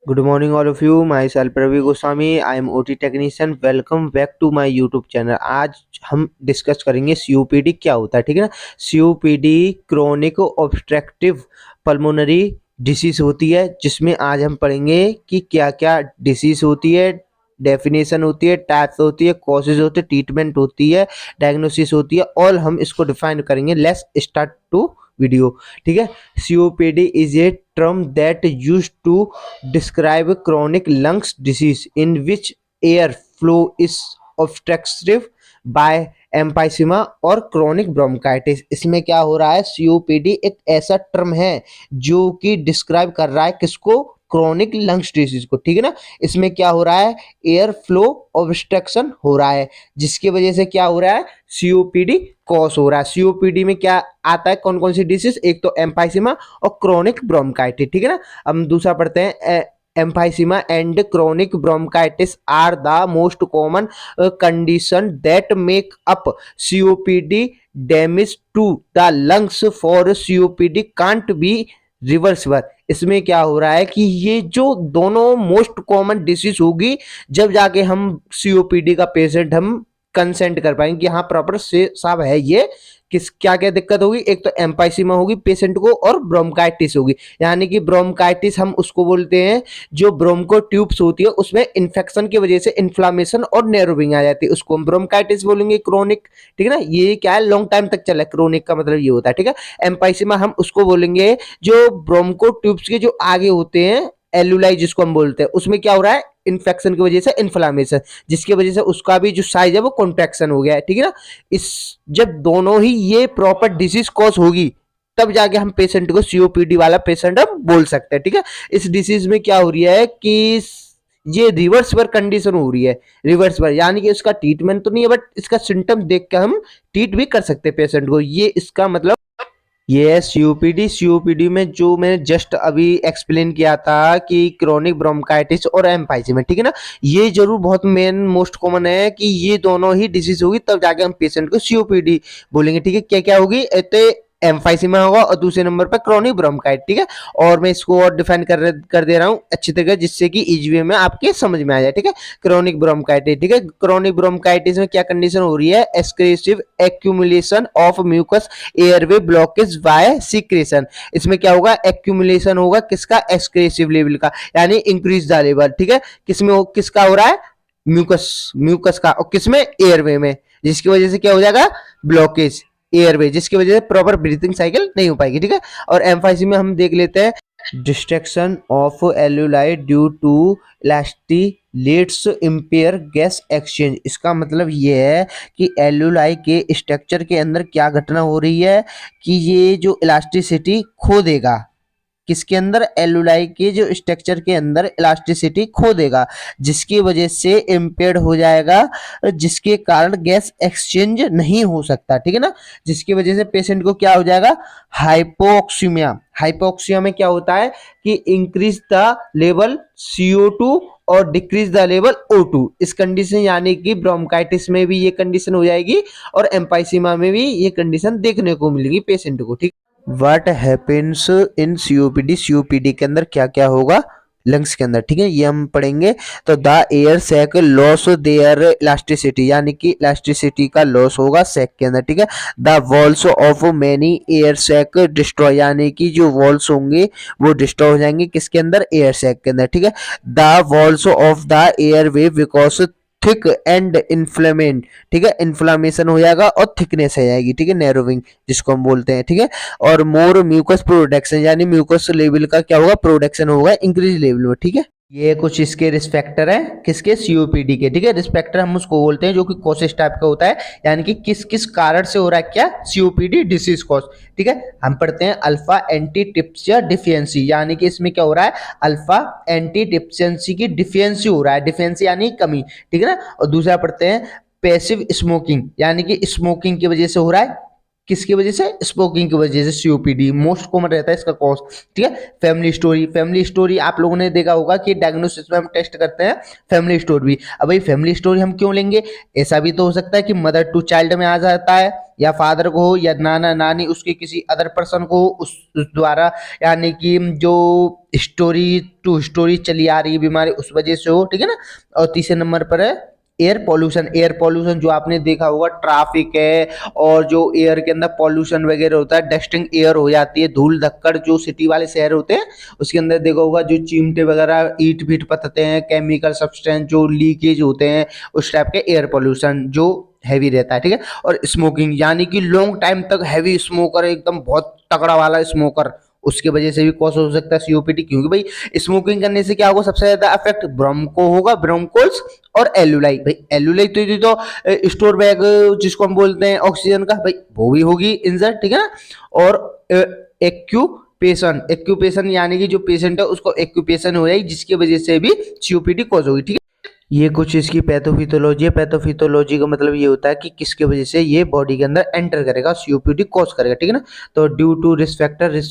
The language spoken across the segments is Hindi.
Good morning, all of you. Myself Ravi Goswami. I am OT technician. Welcome back to my YouTube channel. आज हम डिस्कस करेंगे COPD क्या होता है, ठीक है ना। COPD chronic obstructive pulmonary disease होती है, जिसमें आज हम पढ़ेंगे कि क्या क्या डिसीज होती है, डेफिनेशन होती है, टाइप्स होती है, कॉजेज होते हैं, ट्रीटमेंट होती है, डायग्नोसिस होती है, और हम इसको डिफाइन करेंगे। लेट्स स्टार्ट टू वीडियो, ठीक है। COPD is a term that used to describe chronic lungs disease in which air flow is obstructive by एम्पाइसीमा और क्रोनिक ब्रोंकाइटिस। इसमें क्या हो रहा है, COPD एक ऐसा टर्म है जो कि डिस्क्राइब कर रहा है किसको, क्रोनिक लंग्स डिजीज को, ठीक है ना। इसमें क्या हो रहा है, एयर फ्लो ऑब्स्ट्रक्शन हो रहा है, जिसकी वजह से क्या हो रहा है, COPD कॉज हो रहा है। COPD में क्या आता है, कौन कौन सी डिसीज, एक तो एम्पाइसीमा और क्रोनिक ब्रोंकाइटिस, ठीक है ना। हम दूसरा पढ़ते हैं। Emphysema and chronic bronchitis are the most common condition that make up COPD damage to the lungs for COPD can't be reversible. इसमें क्या हो रहा है कि ये जो दोनों मोस्ट कॉमन डिसीज होगी, जब जाके हम COPD का पेशेंट हम कंसेंट कर पाएंगे कि हाँ प्रॉपर से साहब है ये, किस क्या क्या दिक्कत होगी, एक तो एम्पाइसीमा होगी पेशेंट को और ब्रोंकाइटिस होगी। यानी कि ब्रोंकाइटिस हम उसको बोलते हैं जो ब्रोंको ट्यूब्स होती है उसमें इन्फेक्शन की वजह से इन्फ्लामेशन और नैरोबिंग आ जाती है, उसको हम ब्रोंकाइटिस बोलेंगे, क्रोनिक, ठीक है ना। ये क्या है, लॉन्ग टाइम तक चला है, क्रोनिक का मतलब ये होता है, ठीक है। एम्पाइसीमा हम उसको बोलेंगे जो ब्रोंको ट्यूब्स के जो आगे होते हैं, एलुलाई जिसको हम बोलते हैं, उसमें क्या हो रहा है, इन्फेक्शन की वजह से इन्फ्लामेशन, जिसकी वजह से उसका भी जो साइज है वो कॉन्ट्रैक्शन हो गया है, ठीक है ना। इस जब दोनों ही ये प्रॉपर डिसीज कॉज होगी, तब जाके हम पेशेंट को COPD वाला पेशेंट हम बोल सकते हैं, ठीक है। इस डिसीज में क्या हो रही है कि ये रिवर्सिबल कंडीशन हो रही है, रिवर्सिबल यानी कि इसका ट्रीटमेंट तो नहीं है, बट इसका सिम्टम देख के हम ट्रीट भी कर सकते हैं पेशेंट को, ये इसका मतलब ये है COPD में जो मैंने जस्ट अभी एक्सप्लेन किया था कि क्रोनिक ब्रोंकाइटिस और एम्फाइसीमा, ठीक है ना। ये जरूर बहुत मेन मोस्ट कॉमन है कि ये दोनों ही डिसीज होगी तब जाके हम पेशेंट को COPD बोलेंगे, ठीक है। क्या क्या होगी, एम्फाइसीमा होगा और दूसरे नंबर पर क्रोनिक ब्रोंकाइटिस, ठीक है। और मैं इसको और डिफाइन कर दे रहा हूँ अच्छी तरह, जिससे कि इजी वे में आपके समझ में आ जाए, ठीक है। क्रोनिक ब्रोंकाइटिस, ठीक है। क्रोनिक ब्रोंकाइटिस में क्या कंडीशन हो रही है, एक्सक्रेसिव accumulation of mucus airway blockage by secretion. इसमें क्या होगा, एक्यूमुलेशन होगा किसका, एक्सक्रेसिव लेवल का, यानी इंक्रीज द लेवल, ठीक है। किसका हो रहा है, म्यूकस का, और किसमें, एयरवे में, जिसकी वजह से क्या हो जाएगा, ब्लॉकेज एयरवे, जिसकी वजह से प्रॉपर ब्रीथिंग साइकिल नहीं हो पाएगी, ठीक है। और एम्फाइसीमा में हम देख लेते हैं, destruction of alveoli due to elastolytes impaired gas exchange. इसका मतलब ये है कि एल्यूलाई के स्ट्रक्चर के अंदर क्या घटना हो रही है कि ये जो इलास्टिसिटी खो देगा, किसके अंदर, एलुलाई के जो स्ट्रक्चर के अंदर इलास्टिसिटी खो देगा, जिसकी वजह से इम्पेयर्ड हो जाएगा, जिसके कारण गैस एक्सचेंज नहीं हो सकता, ठीक है ना। जिसकी वजह से पेशेंट को क्या हो जाएगा, हाइपोक्सीमिया। हाइपोक्सिया में क्या होता है कि इंक्रीज द लेवल CO2 और डिक्रीज द लेवल O2। इस कंडीशन यानी कि ब्रोंकाइटिस में भी ये कंडीशन हो जाएगी और एम्पाइसीमा में भी ये कंडीशन देखने को मिलेगी पेशेंट को, ठीक। व्हाट हैपेंस इन COPD के अंदर क्या क्या होगा, लंग्स के अंदर, ठीक है, ये हम पढ़ेंगे। तो the air sac loss their elasticity, यानी कि इलास्टिसिटी का लॉस होगा सैक के अंदर, ठीक है। The walls of many air sac destroy, यानी कि जो वॉल्स होंगे वो डिस्ट्रॉय हो जाएंगे किसके अंदर, एयर सैक के अंदर, ठीक है। The walls of the airway because thick and inflamed, ठीक है, इन्फ्लामेशन हो जाएगा और थिकनेस आ जाएगी, ठीक है, नैरोविंग जिसको हम बोलते हैं, ठीक है। और मोर म्यूकस प्रोडक्शन, यानी म्यूकस लेवल का क्या होगा, प्रोडक्शन होगा इंक्रीज लेवल में, ठीक है। ये कुछ इसके रिस्पेक्टर है, किसके, COPD के, ठीक है। रिस्पेक्टर हम उसको बोलते हैं जो कि कॉसेस टाइप का होता है, यानी कि किस किस कारण से हो रहा है क्या, COPD डिसीज कॉज, ठीक है। हम पढ़ते हैं अल्फा एंटीटिप्सिया डिफिशियंसी, यानी कि इसमें क्या हो रहा है, अल्फा एंटीटिप्सियंसी की डिफिशियंसी हो रहा है, डिफिशियंसी यानी कमी, ठीक है ना। और दूसरा पढ़ते हैं पैसिव स्मोकिंग, यानी कि स्मोकिंग की वजह से हो रहा है किसकी वजह से? स्मोकिंग की वजह से सीओपीडी मोस्ट कॉमन रहता है इसका कॉज। ठीक है, फैमिली स्टोरी आप लोगों ने देखा होगा कि डायग्नोसिस में हम टेस्ट करते हैं फैमिली स्टोरी। अब भाई फैमिली स्टोरी हम क्यों लेंगे? ऐसा भी तो हो सकता है कि मदर टू चाइल्ड में आ जाता है, या फादर को हो, या नाना नानी उसके किसी अदर पर्सन को हो, उस द्वारा, यानी कि जो स्टोरी टू स्टोरी चली आ रही है बीमारी उस वजह से हो। ठीक है ना। और तीसरे नंबर पर है एयर पॉल्यूशन जो आपने देखा होगा, ट्रैफिक है और जो एयर के अंदर पॉल्यूशन वगैरह होता है, डस्टिंग एयर हो जाती है, धूल धक्कड़ जो सिटी वाले शहर होते हैं उसके अंदर देखा होगा, जो चिमटे वगैरह ईट भीट पतते हैं, केमिकल सब्सटेंस जो लीकेज होते हैं, उस टाइप के एयर पॉल्यूशन जो हैवी रहता है। ठीक है। और स्मोकिंग यानी कि लॉन्ग टाइम तक हैवी स्मोकर, एकदम बहुत तगड़ा वाला स्मोकर, उसकी वजह से भी कॉज हो सकता है सीओपीडी। क्योंकि भाई स्मोकिंग करने से क्या होगा? सबसे ज्यादा इफेक्ट ब्रोंको होगा, ब्रोंकोल्स और एलुलाई। भाई एलुलाई तो स्टोर बैग जिसको हम बोलते हैं ऑक्सीजन का, भाई वो भी होगी इंजर्ड। ठीक है ना। और एक्यूपेशन यानी कि जो पेशेंट है उसको एक्यूपेशन हो जाएगी, जिसकी वजह से भी सीओपीडी कॉज होगी। ठीक है। ये कुछ इसकी पैथोफिथोलॉजी है। पैथोफिथोलॉजी का मतलब ये होता है कि किसके वजह से ये बॉडी के अंदर एंटर करेगा, सीओपीडी कॉज करेगा। ठीक है ना। तो ड्यू टू रिस्क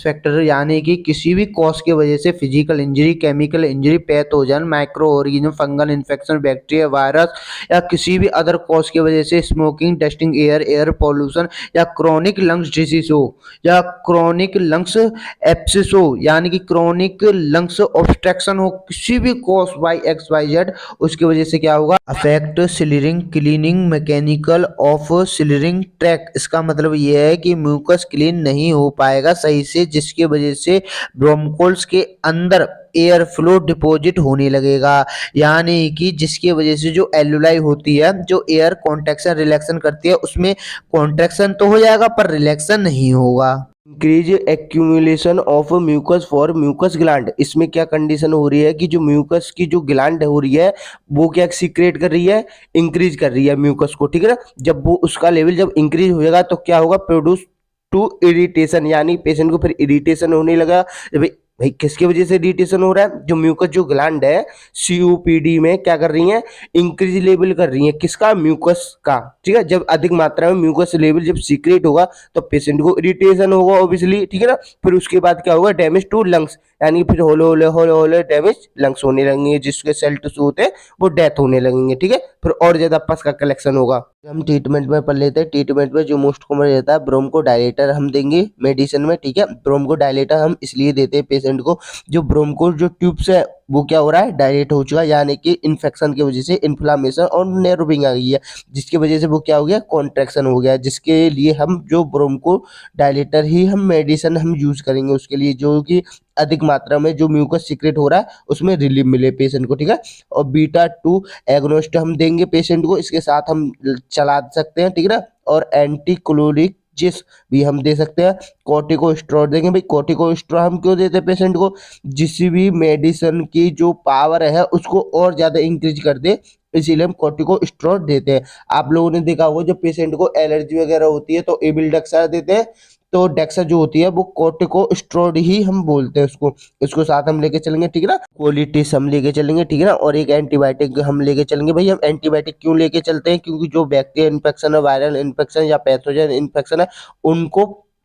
फैक्टर यानी कि किसी भी कॉज के वजह से physical injury, chemical injury, pathogen, micro organism, fungal infection, bacteria, virus या किसी भी अदर कॉज की वजह से स्मोकिंग, डस्टिंग एयर पॉल्यूशन या क्रोनिक लंग्स डिसीज हो, या क्रोनिक लंग्स एप्सिस हो, यानी कि क्रोनिक लंग्स ऑब्स्ट्रक्शन हो, किसी भी cause by X Y Z, उसकी वजह से क्या होगा? Affect ciliary clearing mechanical of ciliary tract. इसका मतलब यह है कि म्यूकस क्लीन नहीं हो पाएगा सही से, जिसकी वजह से ब्रोंकोल्स के अंदर एयर फ्लो डिपॉजिट होने लगेगा, यानी कि जिसकी वजह से जो एलुलाई होती है, जो एयर कॉन्ट्रैक्शन रिलैक्शन करती है, उसमें कॉन्ट्रैक्शन तो हो जाएगा पर रिलैक्शन नहीं होगा। Increase accumulation of mucus for mucus gland. इसमें क्या कंडीशन हो रही है कि जो म्यूकस की जो ग्लैंड हो रही है वो क्या सीक्रेट कर रही है? इंक्रीज कर रही है म्यूकस को। ठीक है ना। जब वो उसका लेवल जब इंक्रीज होएगा तो क्या होगा? प्रोड्यूस टू इरिटेशन, यानी पेशेंट को फिर इरिटेशन होने लगा। भाई भाई किसकी वजह से इरिटेशन हो रहा है? जो म्यूकस जो ग्लैंड है सीओपीडी में क्या कर रही है? इंक्रीज लेवल कर रही है, किसका? म्यूकस का। ठीक है। जब अधिक मात्रा में म्यूकस लेवल जब सीक्रेट होगा तो पेशेंट को इरिटेशन होगा ऑब्वियसली। ठीक है ना। फिर उसके बाद क्या होगा? डैमेज टू लंग्स, यानी फिर होले डैमेज लंग्स होने लगेंगे, जिसके सेल टिश्यू होते हैं वो डेथ होने लगेंगे। ठीक है। फिर और ज्यादा पस का कलेक्शन होगा। हम ट्रीटमेंट में पढ़ लेते हैं। ट्रीटमेंट में जो मोस्ट कॉमन रहता है ब्रोंको डायलेटर हम देंगे मेडिसिन में। ठीक है। ब्रोंको डायलेटर हम इसलिए देते हैं पेशेंट को, जो ब्रोंको जो ट्यूब्स है वो क्या हो रहा है? डायलेट हो चुका है, यानी कि इन्फेक्शन की वजह से इन्फ्लामेशन और नेरोबिंग आ गई है, जिसकी वजह से वो क्या हो गया? कॉन्ट्रैक्शन हो गया, जिसके लिए हम जो ब्रोंको डायलेटर ही हम मेडिसिन हम यूज करेंगे उसके लिए, जो कि अधिक मात्रा में जो म्यूकस सीक्रेट हो रहा है उसमें रिलीफ मिले पेशेंट को। ठीक है। और बीटा 2 एगोनिस्ट हम देंगे पेशेंट को, इसके साथ हम चला सकते हैं। ठीक है ना। और एंटीकोलिक जिस भी हम दे सकते हैं। कॉर्टिकोस्टेरॉइड देंगे। भाई कॉर्टिकोस्टेरॉइड हम क्यों देते हैं पेशेंट को? जिस भी मेडिसिन की जो पावर है उसको और ज्यादा इंक्रीज कर दे, इसीलिए हम कॉर्टिकोस्टेरॉइड देते हैं। आप लोगों ने देखा होगा जब पेशेंट को एलर्जी वगैरह होती है तो एबिल्डेक्सा देते हैं, तो डेक्सा जो होती है वो कॉर्टिकोस्टेरॉइड ही हम बोलते हैं उसको। इसको साथ हम लेके चलेंगे। ठीक है ना। कोलिटिस हम लेके चलेंगे। ठीक है ना। और एक एंटीबायोटिक हम लेके चलेंगे। भाई हम एंटीबायोटिक क्यों लेके चलते हैं? क्योंकि जो बैक्टीरिया इन्फेक्शन है, वायरल इन्फेक्शन या पैथोजन इन्फेक्शन है,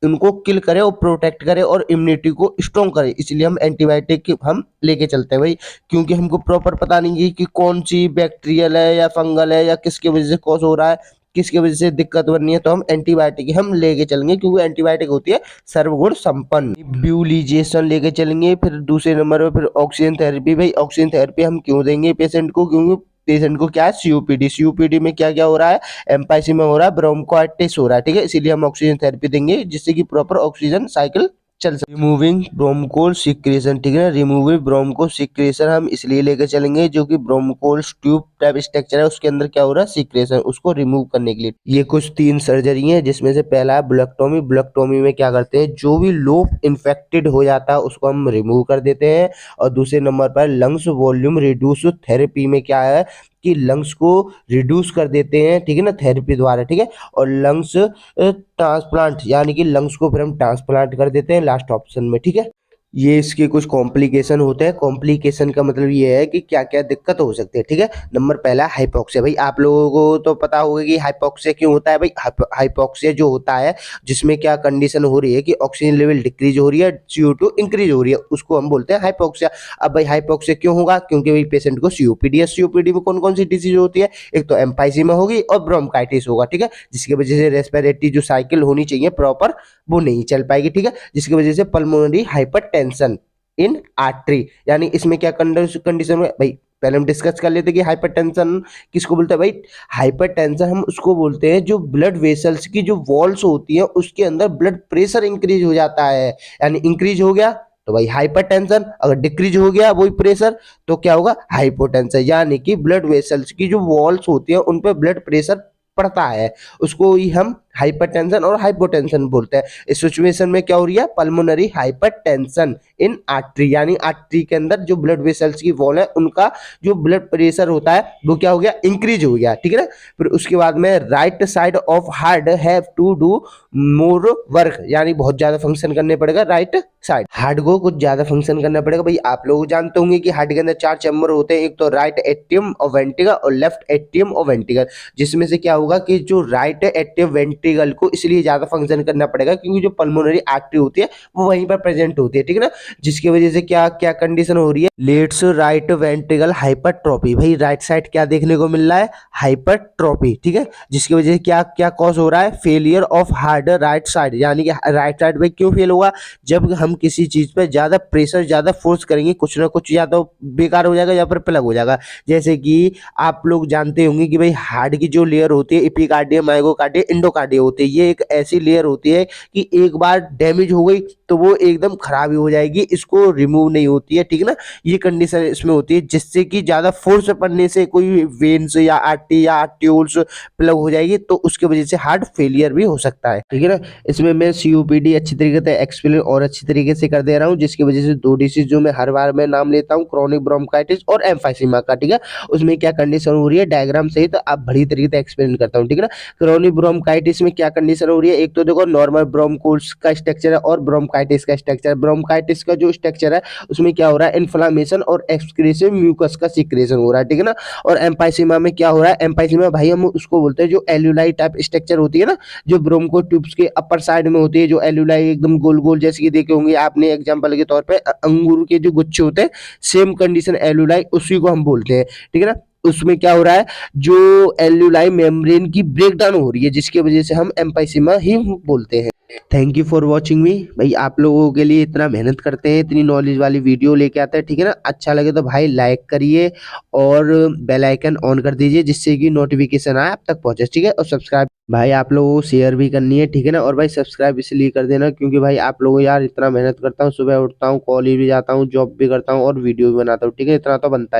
उनको किल करे और प्रोटेक्ट करे और इम्यूनिटी को स्ट्रॉन्ग करे, इसलिए हम एंटीबायोटिक हम लेके चलते हैं भाई। क्योंकि हमको प्रॉपर पता नहीं है कि कौन सी बैक्टीरियल है या फंगल है या किसकी वजह से कॉज हो रहा है, किसकी वजह से दिक्कत बन रही है, तो हम एंटीबायोटिक हम लेके चलेंगे, क्योंकि एंटीबायोटिक होती है सर्वगुण संपन्न। ब्यूलिजेशन लेके चलेंगे। फिर दूसरे नंबर पर फिर ऑक्सीजन थेरेपी। भाई ऑक्सीजन थेरेपी हम क्यों देंगे पेशेंट को? क्योंकि पेशेंट को क्या है? सीओपीडी में क्या क्या हो रहा है? एम्पाइसीमा हो रहा है, ब्रोंकाइटिस हो रहा है। ठीक है। इसीलिए हम ऑक्सीजन थेरेपी देंगे, जिससे कि प्रॉपर ऑक्सीजन साइकिल चल सकते। Removing bronchial secretion. ठीक है ना। रिमूविंग ब्रोंको सिक्रेशन हम इसलिए लेकर चलेंगे जो कि ब्रोंकोल ट्यूब टाइप स्ट्रक्चर है, उसके अंदर क्या हो रहा है? सिक्रेशन, उसको रिमूव करने के लिए। ये कुछ 3 सर्जरी है, जिसमें से पहला है ब्लैक्टोमी। ब्लैक्टोमी में क्या करते हैं? जो भी लोब इन्फेक्टेड हो जाता है उसको हम रिमूव कर देते हैं। और दूसरे नंबर पर लंग्स वॉल्यूम रिड्यूस थेरेपी में क्या है कि लंग्स को रिड्यूस कर देते हैं। ठीक है ना। थेरेपी द्वारा। ठीक है। और लंग्स ट्रांसप्लांट, यानी कि लंग्स को फिर हम ट्रांसप्लांट कर देते हैं लास्ट ऑप्शन में। ठीक है। ये इसके कुछ कॉम्प्लिकेशन होते हैं। कॉम्प्लिकेशन का मतलब ये है कि क्या क्या दिक्कत हो सकती है, ठीक है। नंबर पहला हाइपोक्सिया। भाई आप लोगों को तो पता होगा कि हाइपोक्सिया क्यों होता है। भाई हाइपोक्सिया जो होता है, जिसमें क्या कंडीशन हो रही है कि ऑक्सीजन लेवल डिक्रीज हो रही है, CO2 इंक्रीज हो रही है, उसको हम बोलते हैं हाइपोक्सिया। अब भाई हाइपोक्सिया क्यों होगा, क्योंकि भाई पेशेंट को सीओपीडी है। सीओपीडी में कौन कौन सी डिजीज होती है, एक तो एम्फाइसीमा होगी और ब्रोंकाइटिस होगा, ठीक है, जिसकी वजह से रेस्पिरेटरी जो साइकिल होनी चाहिए प्रॉपर, वो नहीं चल पाएगी, ठीक है, जिसकी वजह से पल्मोनरी हाइपरटेंशन इन आर्टरी। यानी इसमें क्या कंडीशन है भाई, पहले हम डिस्कस कर लेते हैं कि हाइपरटेंशन किसको बोलते हैं। भाई हाइपरटेंशन हम उसको बोलते हैं जो ब्लड वेसल्स की जो वॉल्स होती है उसके अंदर ब्लड प्रेशर इंक्रीज हो जाता है। यानी इंक्रीज हो गया तो भाई हाइपरटेंशन, अगर डिक्रीज हो गया वही प्रेशर तो क्या होगा, हाइपोटेंशन। यानी कि ब्लड वेसल्स की जो वॉल्स होती है उन पर ब्लड प्रेशर पड़ता है, उसको ही हम हाइपरटेंशन और हाइपोटेंशन बोलते हैं। इस सिचुएशन में क्या हो रही है, पल्मोनरी हाइपरटेंशन इन आर्टरी, यानी आर्टरी के अंदर जो ब्लड वेसल्स की वॉल है उनका जो ब्लड प्रेशर होता है वो क्या हो गया, इंक्रीज हो गया, ठीक है ना। फिर उसके बाद में right side of heart have to do more work, यानी बहुत ज्यादा फंक्शन करने पड़ेगा राइट साइड, हार्ट को कुछ ज्यादा फंक्शन करना पड़ेगा। भाई आप लोग जानते होंगे कि हार्ट के अंदर 4 चैम्बर होते हैं, एक तो राइट एट्रियम और वेंट्रिकल और लेफ्ट एट्रियम और वेंट्रिकल, जिसमें से क्या होगा कि जो राइट एट्रियम वेंट्रिकल को इसलिए ज्यादा फंक्शन करना पड़ेगा क्योंकि जो पल्मोनरी आर्टरी होती है वो वहीं पर प्रेजेंट होती है, ठीक है ना, जिसकी वजह से क्या क्या कंडीशन हो रही है, लेट्स राइट वेंट्रिकल हाइपरट्रॉफी। भाई राइट साइड क्या देखने को मिल रहा है, हाइपरट्रॉफी, ठीक है, जिसकी वजह से क्या क्या कॉज हो रहा है, failure of heart right side. यानी कि राइट साइड पे क्यों फेल होगा, जब हम किसी चीज पे ज्यादा प्रेशर ज्यादा फोर्स करेंगे कुछ ना कुछ या तो बेकार हो जाएगा या फिर प्लग हो जाएगा। जैसे कि आप लोग जानते होंगे कि भाई हार्ट की जो लेयर होती है एपिकार्डियम मायोकार्डियम एंडोकार्डियम होती है, ये एक ऐसी लेयर होती है कि एक बार डैमेज हो गई तो वो एकदम खराब ही हो जाएगी, इसको रिमूव नहीं होती है, ठीक है ना। ये कंडीशन इसमें होती है जिससे कि ज्यादा फोर्स पड़ने से कोई वेन्स या आर्टरी या आर्ट्यूल्स प्लग हो जाएगी तो उसकी वजह से हार्ट फेलियर भी हो सकता है, ठीक है ना। इसमें मैं सीओपीडी अच्छी तरीके से एक्सप्लेन और अच्छी तरीके से कर दे रहा हूँ, जिसकी वजह से 2 डिसीज जो मैं हर बार मैं नाम लेता हूँ, क्रोनिक ब्रोंकाइटिस और एम्फाइसीमा का, ठीक है, उसमें क्या कंडीशन हो रही है डायग्राम सहित तो आप बड़ी तरीके से एक्सप्लेन करता हूँ, ठीक है ना। क्रोनिक ब्रोंकाइटिस में क्या कंडीशन हो रही है, एक तो देखो नॉर्मल ब्रोंकोल्स का स्ट्रक्चर है और ब्रोंकाइटिस का स्ट्रक्चर। ब्रोंकाइटिस का जो स्ट्रक्चर है उसमें क्या हो रहा है, इन्फ्लामेशन और एक्सक्रीशन म्यूकस का सिक्रेशन हो रहा है, ठीक है ना। और एम्फाइसीमा में क्या हो रहा है, एम्फाइसीमा भाई हम उसको बोलते हैं जो एल्यूलाई टाइप स्ट्रक्चर होती है ना, जो ब्रोंको ट्यूब्स के अपर साइड में होती है, जो एल्यूलाई एकदम गोल गोल जैसे कि देखे होंगे आपने एग्जांपल के तौर पे अंगूर के जो गुच्छे होते हैं, सेम कंडीशन एल्यूलाई उसी को हम बोलते हैं, ठीक है ना। उसमें क्या हो रहा है, जो एल्यूलाई मेम्ब्रेन की ब्रेकडाउन हो रही है जिसकी वजह से हम एम्फाइसीमा ही बोलते हैं। थैंक यू फॉर वॉचिंग मी। भाई आप लोगों के लिए इतना मेहनत करते हैं, इतनी नॉलेज वाली वीडियो लेके आते हैं, ठीक है ना। अच्छा लगे तो भाई लाइक करिए और बेल आइकन ऑन कर दीजिए जिससे कि नोटिफिकेशन आए आप तक पहुंचे, ठीक है। और सब्सक्राइब भाई आप लोगों को शेयर भी करनी है, ठीक है ना। और भाई सब्सक्राइब इसलिए कर देना क्योंकि भाई आप लोगों यार इतना मेहनत करता हूँ, सुबह उठता हूँ, कॉलेज भी जाता हूँ, जॉब भी करता हूँ और वीडियो भी बनाता हूँ, ठीक है, इतना तो बनता ही।